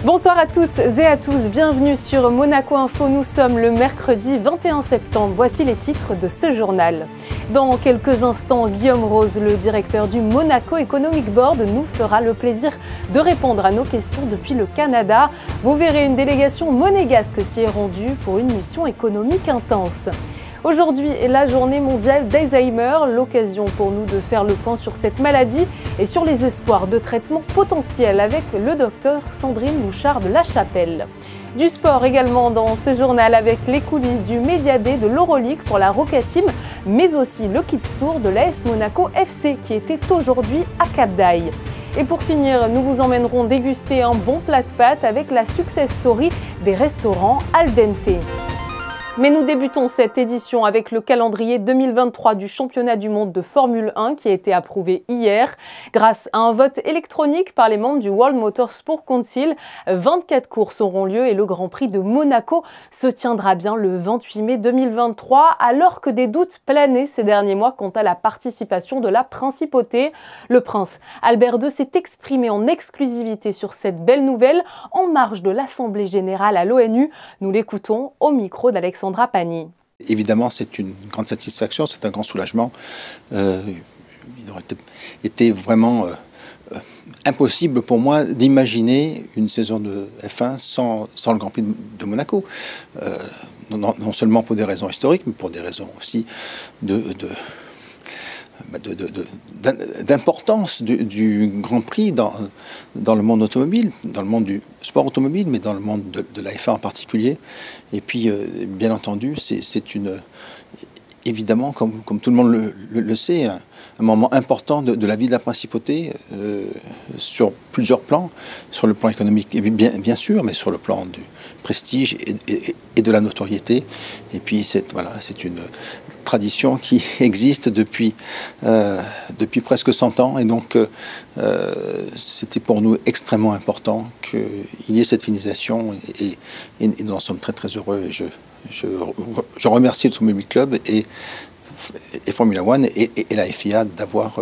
Bonsoir à toutes et à tous, bienvenue sur Monaco Info. Nous sommes le mercredi 21 septembre. Voici les titres de ce journal. Dans quelques instants, Guillaume Rose, le directeur du Monaco Economic Board, nous fera le plaisir de répondre à nos questions depuis le Canada. Vous verrez, une délégation monégasque s'y est rendue pour une mission économique intense. Aujourd'hui est la journée mondiale d'Alzheimer, l'occasion pour nous de faire le point sur cette maladie et sur les espoirs de traitement potentiels avec le docteur Sandrine Louchard de La Chapelle. Du sport également dans ce journal avec les coulisses du Media Day de l'Euroleague pour la Rocket Team, mais aussi le Kids Tour de l'AS Monaco FC qui était aujourd'hui à Cap d'Aille. Et pour finir, nous vous emmènerons déguster un bon plat de pâtes avec la success story des restaurants Al Dente. Mais nous débutons cette édition avec le calendrier 2023 du championnat du monde de Formule 1 qui a été approuvé hier. Grâce à un vote électronique par les membres du World Motorsport Council, 24 courses auront lieu et le Grand Prix de Monaco se tiendra bien le 28 mai 2023, alors que des doutes planaient ces derniers mois quant à la participation de la principauté. Le prince Albert II s'est exprimé en exclusivité sur cette belle nouvelle en marge de l'Assemblée générale à l'ONU. Nous l'écoutons au micro d'Alexandra Pagny. Évidemment, c'est une grande satisfaction, c'est un grand soulagement. Il aurait été vraiment impossible pour moi d'imaginer une saison de F1 sans le Grand Prix de Monaco. Non seulement pour des raisons historiques, mais pour des raisons aussi d'importance du Grand Prix dans le monde automobile, dans le monde du sport automobile, mais dans le monde de la F1 en particulier. Et puis, bien entendu, c'est évidemment, comme tout le monde le sait, un moment important de la vie de la principauté sur plusieurs plans, sur le plan économique, et bien sûr, mais sur le plan du prestige et de la notoriété. Et puis, c'est une tradition qui existe depuis presque 100 ans. Et donc, c'était pour nous extrêmement important qu'il y ait cette finalisation. Et nous en sommes très, très heureux. Et je remercie le Automobile Club et Formula One et la FIA d'avoir,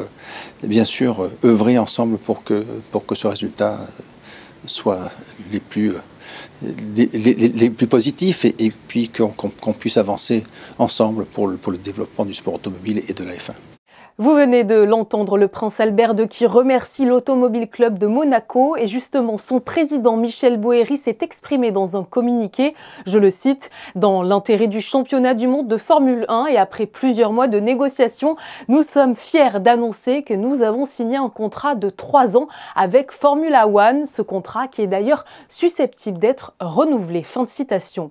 bien sûr, œuvré ensemble pour que ce résultat soit les plus positifs et puis qu'on puisse avancer ensemble pour le développement du sport automobile et de la F1. Vous venez de l'entendre, le prince Albert II qui remercie l'Automobile Club de Monaco et justement son président Michel Boéry s'est exprimé dans un communiqué, je le cite, « Dans l'intérêt du championnat du monde de Formule 1 et après plusieurs mois de négociations, nous sommes fiers d'annoncer que nous avons signé un contrat de 3 ans avec Formula One, ce contrat qui est d'ailleurs susceptible d'être renouvelé. » Fin de citation.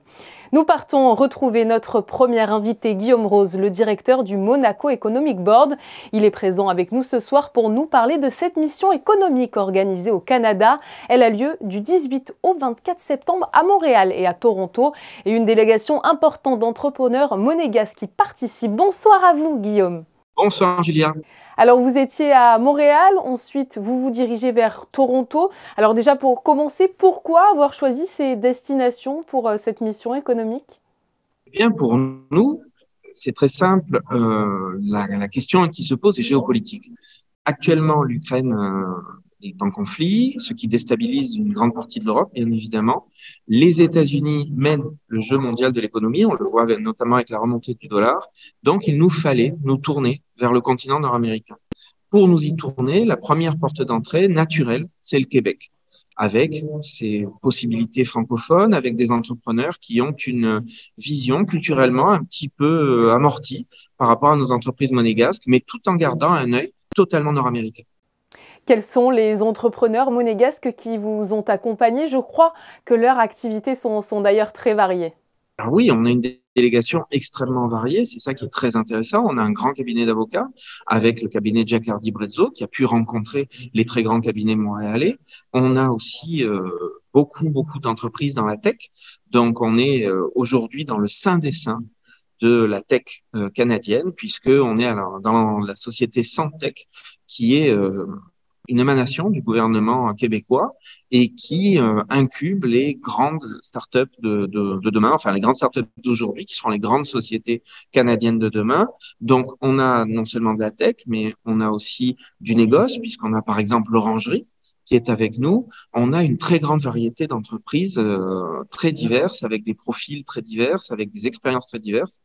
Nous partons retrouver notre premier invité, Guillaume Rose, le directeur du Monaco Economic Board. Il est présent avec nous ce soir pour nous parler de cette mission économique organisée au Canada. Elle a lieu du 18 au 24 septembre à Montréal et à Toronto. Et une délégation importante d'entrepreneurs monégasques qui participent. Bonsoir à vous, Guillaume. Bonsoir, Julia. Alors, vous étiez à Montréal, ensuite vous vous dirigez vers Toronto. Alors déjà, pour commencer, pourquoi avoir choisi ces destinations pour cette mission économique? Eh bien, pour nous, c'est très simple. La question qui se pose est géopolitique. Actuellement, l'Ukraine est en conflit, ce qui déstabilise une grande partie de l'Europe, bien évidemment. Les États-Unis mènent le jeu mondial de l'économie, on le voit notamment avec la remontée du dollar. Donc, il nous fallait nous tourner vers le continent nord-américain. Pour nous y tourner, la première porte d'entrée naturelle, c'est le Québec, avec ses possibilités francophones, avec des entrepreneurs qui ont une vision culturellement un petit peu amortie par rapport à nos entreprises monégasques, mais tout en gardant un œil totalement nord-américain. Quels sont les entrepreneurs monégasques qui vous ont accompagné? Je crois que leurs activités sont d'ailleurs très variées. Alors oui, on a une délégation extrêmement variée, c'est ça qui est très intéressant. On a un grand cabinet d'avocats avec le cabinet Giacardi Brezzo qui a pu rencontrer les très grands cabinets montréalais. On a aussi beaucoup d'entreprises dans la tech. Donc on est aujourd'hui dans le sein des saints de la tech canadienne, puisqu'on est alors dans la société Santech qui est une émanation du gouvernement québécois et qui incube les grandes startups de demain, enfin les grandes startups d'aujourd'hui qui seront les grandes sociétés canadiennes de demain. Donc, on a non seulement de la tech, mais on a aussi du négoce, puisqu'on a par exemple l'orangerie qui est avec nous. On a une très grande variété d'entreprises très diverses, avec des profils très divers, avec des expériences très diverses,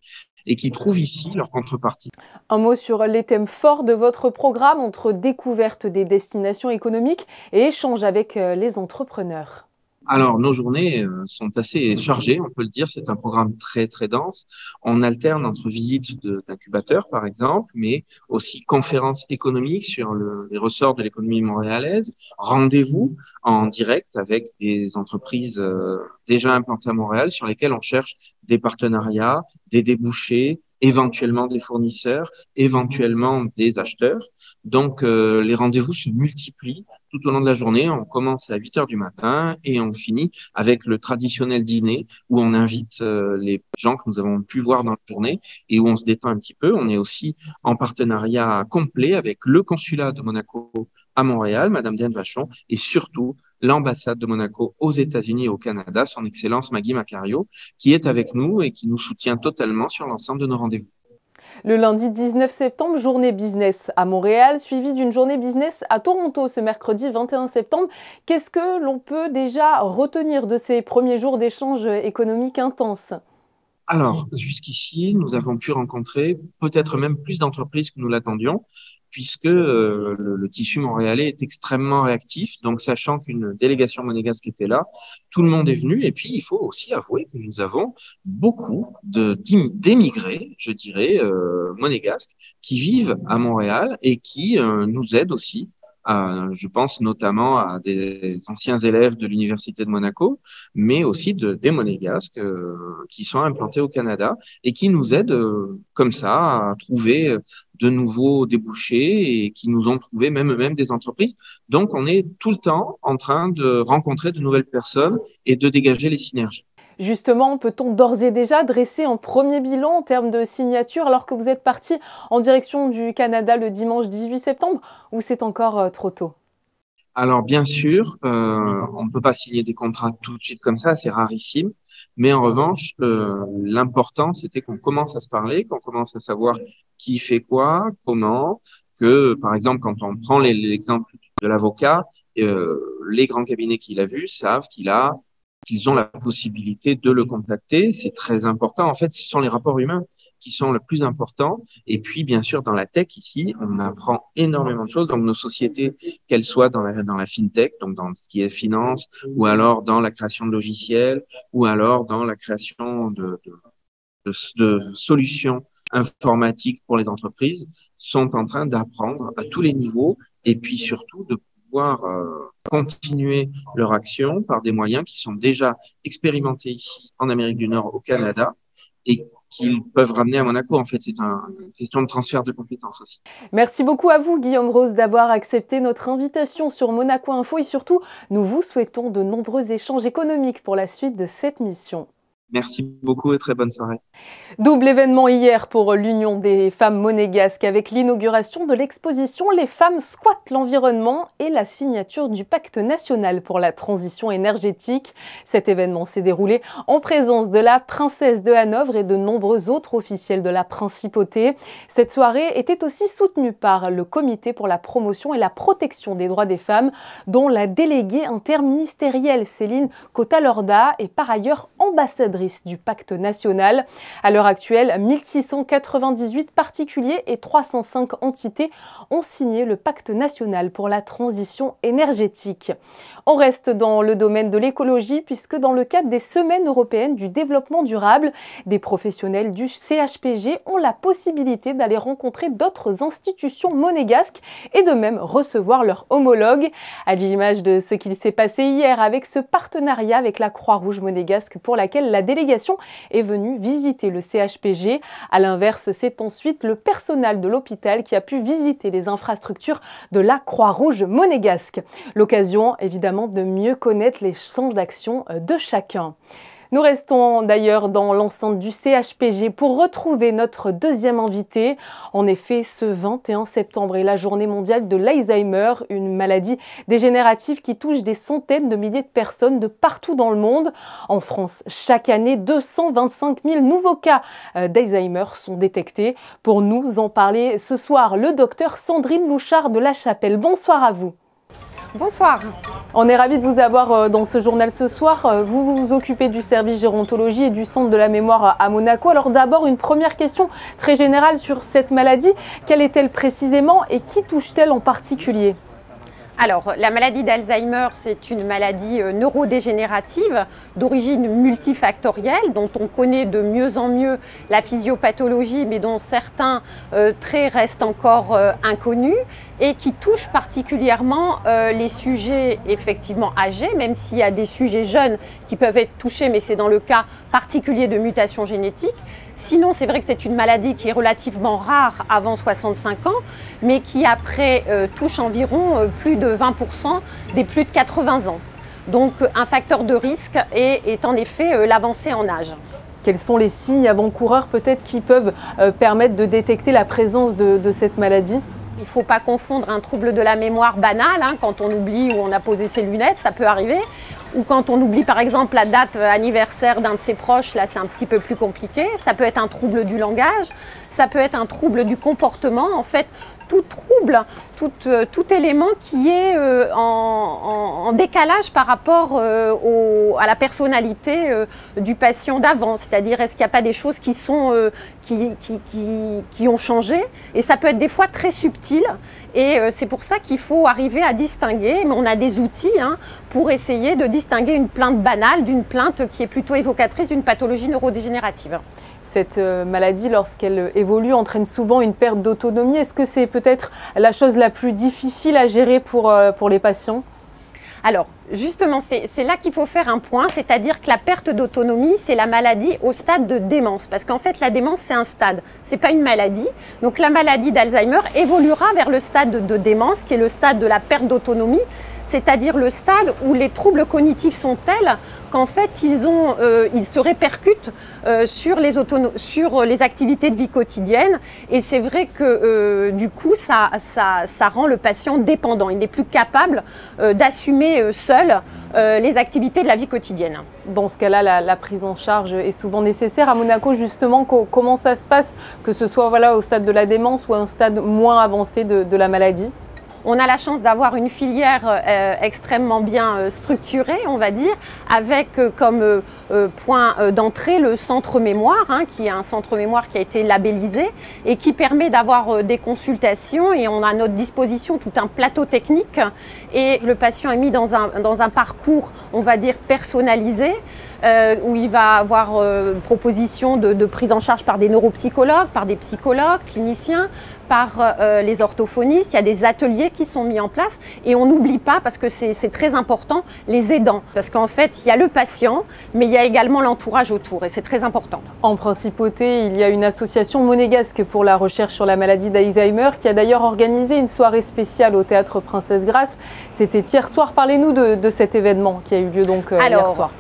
et qui trouvent ici leur contrepartie. Un mot sur les thèmes forts de votre programme entre découverte des destinations économiques et échange avec les entrepreneurs. Alors, nos journées sont assez chargées, on peut le dire. C'est un programme très, très dense. On alterne entre visites d'incubateurs, par exemple, mais aussi conférences économiques sur les ressorts de l'économie montréalaise, rendez-vous en direct avec des entreprises déjà implantées à Montréal sur lesquelles on cherche des partenariats, des débouchés, éventuellement des fournisseurs, éventuellement des acheteurs. Donc, les rendez-vous se multiplient tout au long de la journée. On commence à 8 heures du matin et on finit avec le traditionnel dîner où on invite les gens que nous avons pu voir dans la journée et où on se détend un petit peu. On est aussi en partenariat complet avec le consulat de Monaco à Montréal, Madame Diane Vachon, et surtout l'ambassade de Monaco aux États-Unis et au Canada, son Excellence Maggie Macario, qui est avec nous et qui nous soutient totalement sur l'ensemble de nos rendez-vous. Le lundi 19 septembre, journée business à Montréal, suivie d'une journée business à Toronto ce mercredi 21 septembre. Qu'est-ce que l'on peut déjà retenir de ces premiers jours d'échanges économiques intenses ? Alors, jusqu'ici, nous avons pu rencontrer peut-être même plus d'entreprises que nous l'attendions, puisque le tissu montréalais est extrêmement réactif. Donc, sachant qu'une délégation monégasque était là, tout le monde est venu. Et puis, il faut aussi avouer que nous avons beaucoup d'émigrés, je dirais, monégasques, qui vivent à Montréal et qui nous aident aussi. Je pense notamment à des anciens élèves de l'Université de Monaco, mais aussi des monégasques qui sont implantés au Canada et qui nous aident comme ça à trouver de nouveaux débouchés et qui nous ont trouvé même des entreprises. Donc, on est tout le temps en train de rencontrer de nouvelles personnes et de dégager les synergies. Justement, peut-on d'ores et déjà dresser un premier bilan en termes de signature alors que vous êtes parti en direction du Canada le dimanche 18 septembre ou c'est encore trop tôt ? Alors, bien sûr, on ne peut pas signer des contrats tout de suite comme ça, c'est rarissime. Mais en revanche, l'important, c'était qu'on commence à se parler, qu'on commence à savoir qui fait quoi, comment, que, par exemple, quand on prend l'exemple de l'avocat, les grands cabinets qu'il a vus savent qu'ils ont la possibilité de le contacter. C'est très important. En fait, ce sont les rapports humains qui sont le plus importants. Et puis, bien sûr, dans la tech, ici, on apprend énormément de choses. Donc, nos sociétés, qu'elles soient dans la fintech, donc dans ce qui est finance, ou alors dans la création de logiciels, ou alors dans la création de solutions informatiques pour les entreprises, sont en train d'apprendre à tous les niveaux et puis surtout de pouvoir continuer leur action par des moyens qui sont déjà expérimentés ici en Amérique du Nord, au Canada, et qu'ils peuvent ramener à Monaco. En fait, c'est une question de transfert de compétences aussi. Merci beaucoup à vous, Guillaume Rose, d'avoir accepté notre invitation sur Monaco Info et surtout, nous vous souhaitons de nombreux échanges économiques pour la suite de cette mission. Merci beaucoup et très bonne soirée. Double événement hier pour l'Union des femmes monégasques avec l'inauguration de l'exposition « Les femmes squattent l'environnement » et la signature du pacte national pour la transition énergétique. Cet événement s'est déroulé en présence de la princesse de Hanovre et de nombreux autres officiels de la principauté. Cette soirée était aussi soutenue par le Comité pour la promotion et la protection des droits des femmes, dont la déléguée interministérielle Céline Cota-Lorda est par ailleurs ambassadrice du pacte national. À l'heure actuelle, 1698 particuliers et 305 entités ont signé le pacte national pour la transition énergétique. On reste dans le domaine de l'écologie puisque dans le cadre des semaines européennes du développement durable, des professionnels du CHPG ont la possibilité d'aller rencontrer d'autres institutions monégasques et de même recevoir leurs homologues, à l'image de ce qu'il s'est passé hier avec ce partenariat avec la Croix-Rouge monégasque pour laquelle la délégation est venue visiter le CHPG. À l'inverse, c'est ensuite le personnel de l'hôpital qui a pu visiter les infrastructures de la Croix-Rouge monégasque. L'occasion, évidemment, de mieux connaître les champs d'action de chacun. Nous restons d'ailleurs dans l'enceinte du CHPG pour retrouver notre deuxième invité. En effet, ce 21 septembre est la journée mondiale de l'Alzheimer, une maladie dégénérative qui touche des centaines de milliers de personnes de partout dans le monde. En France, chaque année, 225 000 nouveaux cas d'Alzheimer sont détectés. Pour nous en parler ce soir, le docteur Sandrine Louchard de La Chapelle. Bonsoir à vous. Bonsoir. On est ravis de vous avoir dans ce journal ce soir. Vous vous occupez du service gérontologie et du centre de la mémoire à Monaco. Alors d'abord, une première question très générale sur cette maladie. Quelle est-elle précisément et qui touche-t-elle en particulier ? Alors, la maladie d'Alzheimer, c'est une maladie neurodégénérative d'origine multifactorielle dont on connaît de mieux en mieux la physiopathologie, mais dont certains traits restent encore inconnus et qui touche particulièrement les sujets effectivement âgés, même s'il y a des sujets jeunes qui peuvent être touchés, mais c'est dans le cas particulier de mutations génétiques. Sinon, c'est vrai que c'est une maladie qui est relativement rare avant 65 ans, mais qui après touche environ plus de 20% des plus de 80 ans. Donc un facteur de risque est en effet l'avancée en âge. Quels sont les signes avant-coureurs peut-être qui peuvent permettre de détecter la présence de cette maladie ? Il ne faut pas confondre un trouble de la mémoire banal, quand on oublie ou on a posé ses lunettes, ça peut arriver. Ou quand on oublie par exemple la date anniversaire d'un de ses proches, là c'est un petit peu plus compliqué. Ça peut être un trouble du langage, ça peut être un trouble du comportement. En fait, tout trouble, tout élément qui est en décalage par rapport à la personnalité du patient d'avant. C'est-à-dire, est-ce qu'il n'y a pas des choses qui ont changé? Et ça peut être des fois très subtil. Et c'est pour ça qu'il faut arriver à distinguer. Mais on a des outils pour essayer de distinguer une plainte banale d'une plainte qui est plutôt évocatrice d'une pathologie neurodégénérative. Cette maladie, lorsqu'elle évolue, entraîne souvent une perte d'autonomie. Est-ce que c'est peut-être la chose la plus difficile à gérer pour les patients ? Alors, justement, c'est là qu'il faut faire un point, c'est-à-dire que la perte d'autonomie, c'est la maladie au stade de démence. Parce qu'en fait, la démence, c'est un stade, ce n'est pas une maladie. Donc, la maladie d'Alzheimer évoluera vers le stade de démence, qui est le stade de la perte d'autonomie, c'est-à-dire le stade où les troubles cognitifs sont tels qu'en fait, ils se répercutent sur les activités de vie quotidienne. Et c'est vrai que du coup, ça rend le patient dépendant. Il n'est plus capable d'assumer seul les activités de la vie quotidienne. Dans ce cas-là, la prise en charge est souvent nécessaire. À Monaco, justement, comment ça se passe, que ce soit au stade de la démence ou à un stade moins avancé de la maladie ? On a la chance d'avoir une filière extrêmement bien structurée, on va dire, avec comme point d'entrée le centre mémoire, qui est un centre mémoire qui a été labellisé et qui permet d'avoir des consultations, et on a à notre disposition tout un plateau technique et le patient est mis dans un parcours, on va dire, personnalisé, où il va avoir proposition de prise en charge par des neuropsychologues, par des psychologues, cliniciens, par les orthophonistes. Il y a des ateliers qui sont mis en place et on n'oublie pas, parce que c'est très important, les aidants. Parce qu'en fait, il y a le patient, mais il y a également l'entourage autour et c'est très important. En Principauté, il y a une association monégasque pour la recherche sur la maladie d'Alzheimer qui a d'ailleurs organisé une soirée spéciale au Théâtre Princesse Grace. C'était hier soir. Parlez-nous de cet événement qui a eu lieu donc hier soir.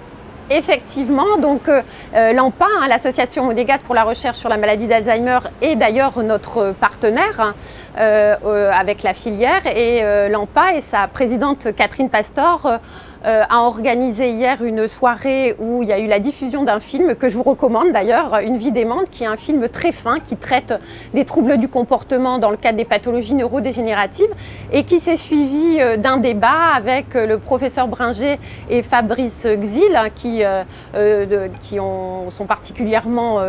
Effectivement, donc l'AMPA, l'association monégasque pour la recherche sur la maladie d'Alzheimer, est d'ailleurs notre partenaire avec la filière, et l'AMPA et sa présidente Catherine Pastor a organisé hier une soirée où il y a eu la diffusion d'un film que je vous recommande d'ailleurs, Une vie d'aimante, qui est un film très fin qui traite des troubles du comportement dans le cadre des pathologies neurodégénératives et qui s'est suivi d'un débat avec le professeur Bringer et Fabrice Xil qui sont particulièrement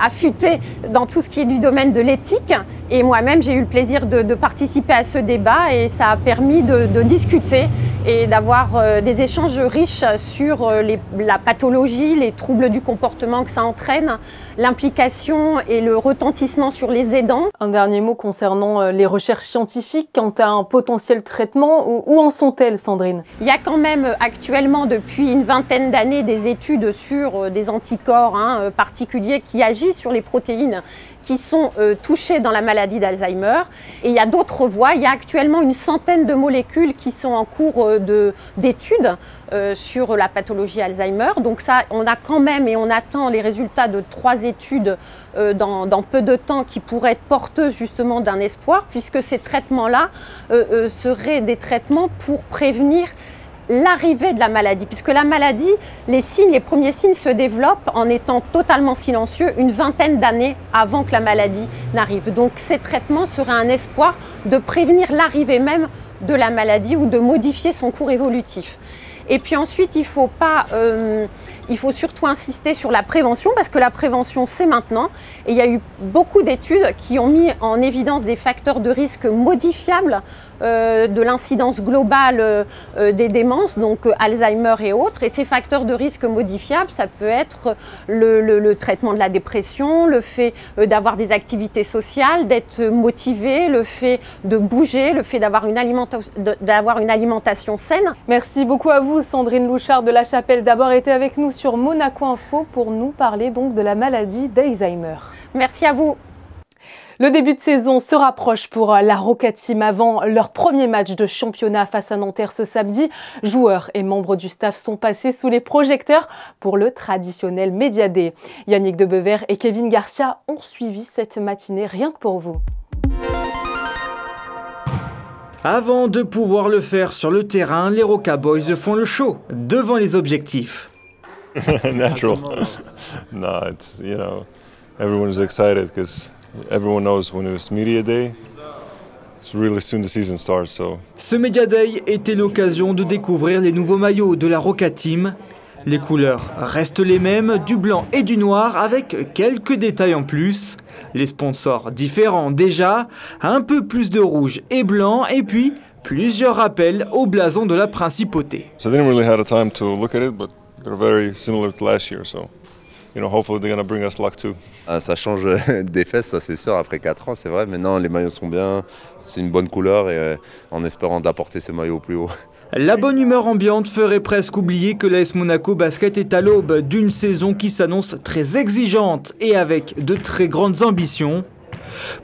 affûtés dans tout ce qui est du domaine de l'éthique. Et moi-même, j'ai eu le plaisir de participer à ce débat et ça a permis de discuter et d'avoir des échanges riches sur la pathologie, les troubles du comportement que ça entraîne, l'implication et le retentissement sur les aidants. Un dernier mot concernant les recherches scientifiques quant à un potentiel traitement. Où en sont-elles, Sandrine ? Il y a quand même actuellement depuis une vingtaine d'années des études sur des anticorps particuliers qui agissent sur les protéines qui sont touchés dans la maladie d'Alzheimer. Et il y a d'autres voies. Il y a actuellement une centaine de molécules qui sont en cours d'études sur la pathologie Alzheimer. Donc ça, on a quand même, et on attend les résultats de 3 études dans peu de temps qui pourraient être porteuses justement d'un espoir, puisque ces traitements-là seraient des traitements pour prévenir l'arrivée de la maladie, puisque la maladie, les premiers signes se développent en étant totalement silencieux une vingtaine d'années avant que la maladie n'arrive. Donc ces traitements seraient un espoir de prévenir l'arrivée même de la maladie ou de modifier son cours évolutif. Et puis ensuite, il faut surtout insister sur la prévention, parce que la prévention, c'est maintenant. Et il y a eu beaucoup d'études qui ont mis en évidence des facteurs de risque modifiables de l'incidence globale des démences, donc Alzheimer et autres. Et ces facteurs de risque modifiables, ça peut être le traitement de la dépression, le fait d'avoir des activités sociales, d'être motivé, le fait de bouger, le fait d'avoir une alimentation saine. Merci beaucoup à vous, Sandrine Louchard de La Chapelle, d'avoir été avec nous sur Monaco Info pour nous parler donc de la maladie d'Alzheimer. Merci à vous. Le début de saison se rapproche pour la Roca Team avant leur premier match de championnat face à Nanterre ce samedi. Joueurs et membres du staff sont passés sous les projecteurs pour le traditionnel Media Day. Yannick Debever et Kevin Garcia ont suivi cette matinée rien que pour vous. Avant de pouvoir le faire sur le terrain, les Roca Boys font le show devant les objectifs. Natural. No, it's, you know, everyone is excited because everyone knows when it's media day, it's really soon the season starts. So. Ce Media Day était l'occasion de découvrir les nouveaux maillots de la Roca Team. Les couleurs restent les mêmes, du blanc et du noir, avec quelques détails en plus. Les sponsors différents déjà, un peu plus de rouge et blanc, et puis plusieurs rappels au blason de la principauté. So I didn't really have the time to look at it, but they're very similar to last year, so you know, hopefully they're gonna bring us luck too. Ça change des fesses, ça c'est sûr, après 4 ans, c'est vrai. Maintenant, les maillots sont bien, c'est une bonne couleur et en espérant d'apporter ces maillots au plus haut. La bonne humeur ambiante ferait presque oublier que l'AS Monaco Basket est à l'aube d'une saison qui s'annonce très exigeante et avec de très grandes ambitions.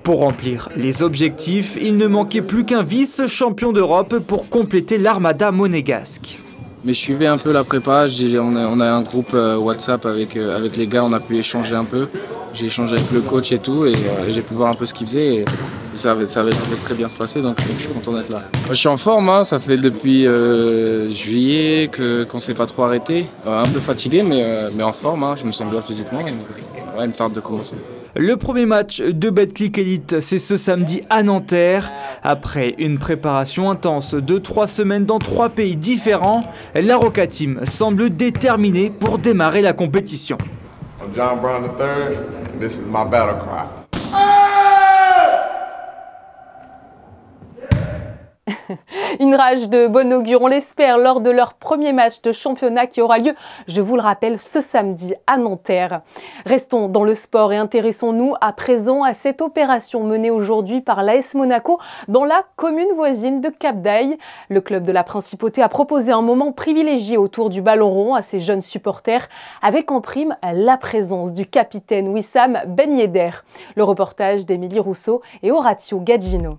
Pour remplir les objectifs, il ne manquait plus qu'un vice-champion d'Europe pour compléter l'armada monégasque. Mais je suivais un peu la prépa, on a un groupe WhatsApp avec les gars, on a pu échanger un peu. J'ai échangé avec le coach et tout, et j'ai pu voir un peu ce qu'il faisait. Et ça avait très bien se passer, donc je suis content d'être là. Moi, je suis en forme, hein, ça fait depuis juillet qu'on ne s'est pas trop arrêté. Un peu fatigué, mais en forme, hein, je me sens bien physiquement. Et, ouais, il me tarde de commencer. Le premier match de Betclic Elite, c'est ce samedi à Nanterre. Après une préparation intense de 3 semaines dans 3 pays différents, la Roca Team semble déterminée pour démarrer la compétition. I'm John Brown III, and this is my battle cry. Une rage de bon augure, on l'espère, lors de leur premier match de championnat qui aura lieu, je vous le rappelle, ce samedi à Nanterre. Restons dans le sport et intéressons-nous à présent à cette opération menée aujourd'hui par l'AS Monaco dans la commune voisine de Cap-d'Aille. Le club de la Principauté a proposé un moment privilégié autour du ballon rond à ses jeunes supporters, avec en prime la présence du capitaine Wissam Ben Yedder. Le reportage d'Émilie Rousseau et Horatio Gaggino.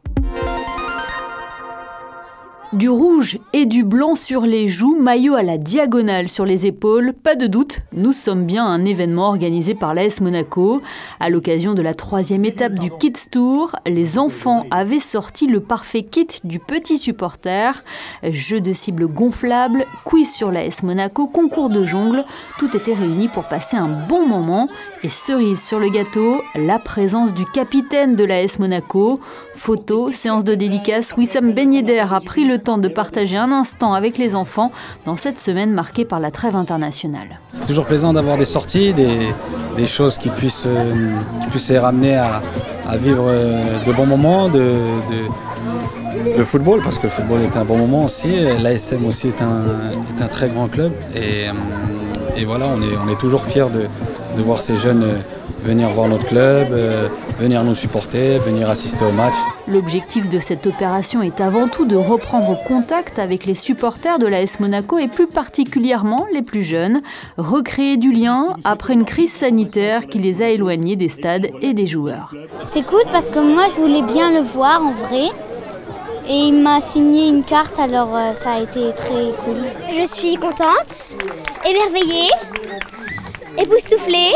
Du rouge et du blanc sur les joues, maillot à la diagonale sur les épaules, pas de doute, nous sommes bien un événement organisé par l'AS Monaco. À l'occasion de la 3e étape du Kids Tour, les enfants avaient sorti le parfait kit du petit supporter. Jeux de cibles gonflables, quiz sur l'AS Monaco, concours de jongle, tout était réuni pour passer un bon moment. Et cerise sur le gâteau, la présence du capitaine de l'AS Monaco. Photos, séance de dédicace, Wissam Ben Yedder a pris le temps de partager un instant avec les enfants dans cette semaine marquée par la trêve internationale. C'est toujours plaisant d'avoir des sorties, des choses qui puissent les ramener à vivre de bons moments, le football, parce que le football est un bon moment aussi. L'ASM aussi est un très grand club et voilà, on est toujours fiers de voir ces jeunes venir voir notre club, venir nous supporter, venir assister au match. L'objectif de cette opération est avant tout de reprendre contact avec les supporters de l'AS Monaco et plus particulièrement les plus jeunes, recréer du lien après une crise sanitaire qui les a éloignés des stades et des joueurs. C'est cool parce que moi je voulais bien le voir en vrai et il m'a signé une carte, alors ça a été très cool. Je suis contente, émerveillée, époustouflée.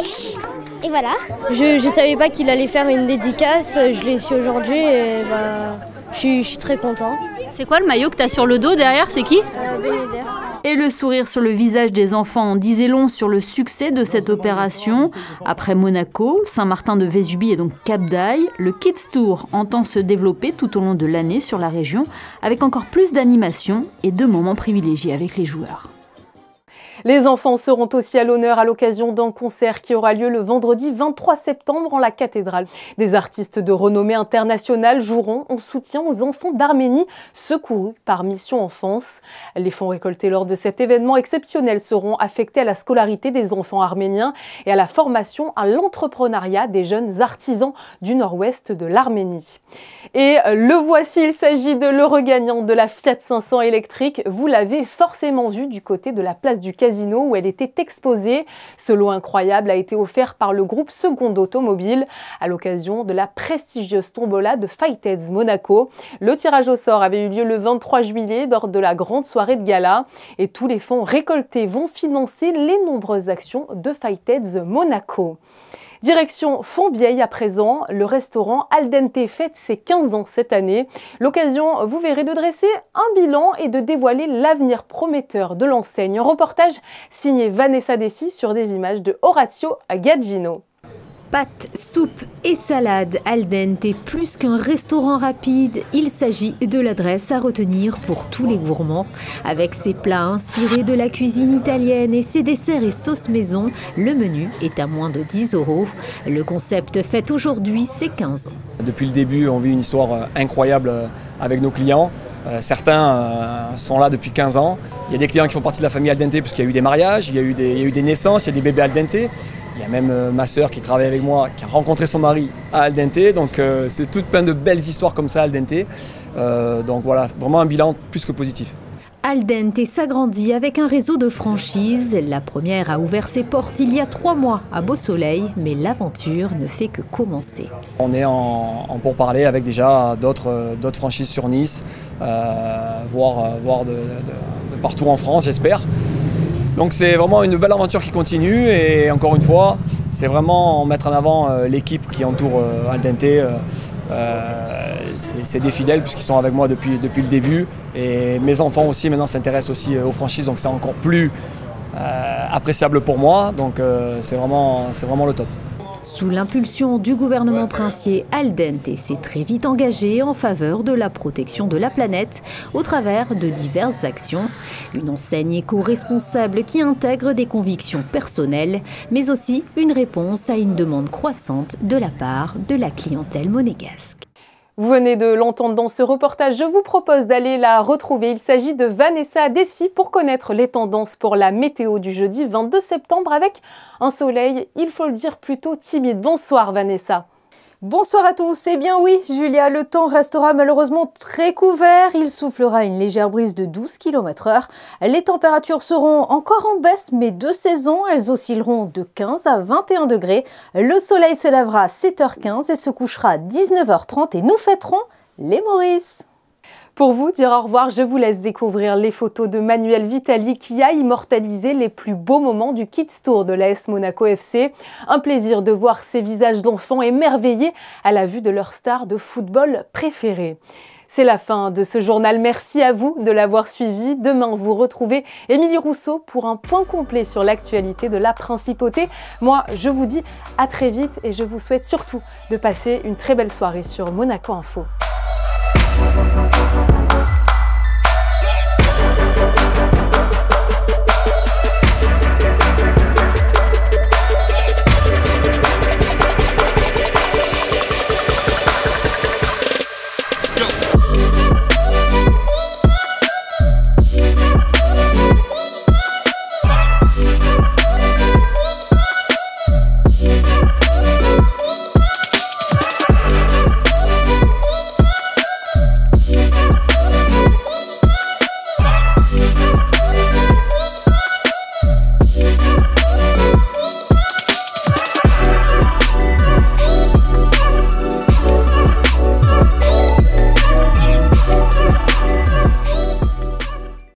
Et voilà. Je ne savais pas qu'il allait faire une dédicace, je l'ai su aujourd'hui et je suis très content. C'est quoi le maillot que tu as sur le dos derrière, c'est qui? Ben Yedder. Et le sourire sur le visage des enfants en disait long sur le succès de cette opération. Après Monaco, Saint-Martin-de-Vésubie et donc Cap d'Aille, le Kids Tour entend se développer tout au long de l'année sur la région avec encore plus d'animation et de moments privilégiés avec les joueurs. Les enfants seront aussi à l'honneur à l'occasion d'un concert qui aura lieu le vendredi 23 septembre en la cathédrale. Des artistes de renommée internationale joueront en soutien aux enfants d'Arménie secourus par Mission Enfance. Les fonds récoltés lors de cet événement exceptionnel seront affectés à la scolarité des enfants arméniens et à la formation à l'entrepreneuriat des jeunes artisans du nord-ouest de l'Arménie. Et le voici, il s'agit de l'heureux gagnant de la Fiat 500 électrique. Vous l'avez forcément vu du côté de la place du Casino où elle était exposée. Ce lot incroyable a été offert par le groupe Seconde Automobile à l'occasion de la prestigieuse tombola de Fighteds Monaco. Le tirage au sort avait eu lieu le 23 juillet lors de la grande soirée de gala et tous les fonds récoltés vont financer les nombreuses actions de Fighteds Monaco. Direction Fontvieille à présent, le restaurant Al Dente fête ses 15 ans cette année. L'occasion, vous verrez, de dresser un bilan et de dévoiler l'avenir prometteur de l'enseigne. Un reportage signé Vanessa Dessy sur des images de Orazio Gaggino. Pâtes, soupe et salade al dente, plus qu'un restaurant rapide, il s'agit de l'adresse à retenir pour tous les gourmands. Avec ses plats inspirés de la cuisine italienne et ses desserts et sauces maison, le menu est à moins de 10 €. Le concept fête aujourd'hui ses 15 ans. Depuis le début, on vit une histoire incroyable avec nos clients. Certains sont là depuis 15 ans. Il y a des clients qui font partie de la famille al dente puisqu'il y a eu des mariages, il y a eu des naissances, il y a des bébés al dente. Il y a même ma sœur qui travaille avec moi, qui a rencontré son mari à al dente. Donc c'est tout plein de belles histoires comme ça al dente. Donc voilà, vraiment un bilan plus que positif. Al dente s'agrandit avec un réseau de franchises. La première a ouvert ses portes il y a 3 mois à Beau-Soleil, mais l'aventure ne fait que commencer. On est en pourparlers avec déjà d'autres franchises sur Nice, voire de partout en France, j'espère. Donc c'est vraiment une belle aventure qui continue et encore une fois, c'est vraiment mettre en avant l'équipe qui entoure al dente. C'est des fidèles puisqu'ils sont avec moi depuis le début et mes enfants aussi maintenant s'intéressent aussi aux franchises, donc c'est encore plus appréciable pour moi, donc c'est vraiment le top. Sous l'impulsion du gouvernement princier, al dente s'est très vite engagé en faveur de la protection de la planète au travers de diverses actions. Une enseigne éco-responsable qui intègre des convictions personnelles, mais aussi une réponse à une demande croissante de la part de la clientèle monégasque. Vous venez de l'entendre dans ce reportage, je vous propose d'aller la retrouver. Il s'agit de Vanessa Dessy pour connaître les tendances pour la météo du jeudi 22 septembre avec un soleil, il faut le dire, plutôt timide. Bonsoir Vanessa. Bonsoir à tous. Eh bien oui, Julia, le temps restera malheureusement très couvert. Il soufflera une légère brise de 12 km/h. Les températures seront encore en baisse, mais de saison. Elles oscilleront de 15 à 21 degrés. Le soleil se lèvera à 7h15 et se couchera à 19h30 et nous fêterons les Maurice. Pour vous dire au revoir, je vous laisse découvrir les photos de Manuel Vitali qui a immortalisé les plus beaux moments du Kids Tour de l'AS Monaco FC. Un plaisir de voir ces visages d'enfants émerveillés à la vue de leur star de football préférée. C'est la fin de ce journal. Merci à vous de l'avoir suivi. Demain, vous retrouvez Émilie Rousseau pour un point complet sur l'actualité de la Principauté. Moi, je vous dis à très vite et je vous souhaite surtout de passer une très belle soirée sur Monaco Info.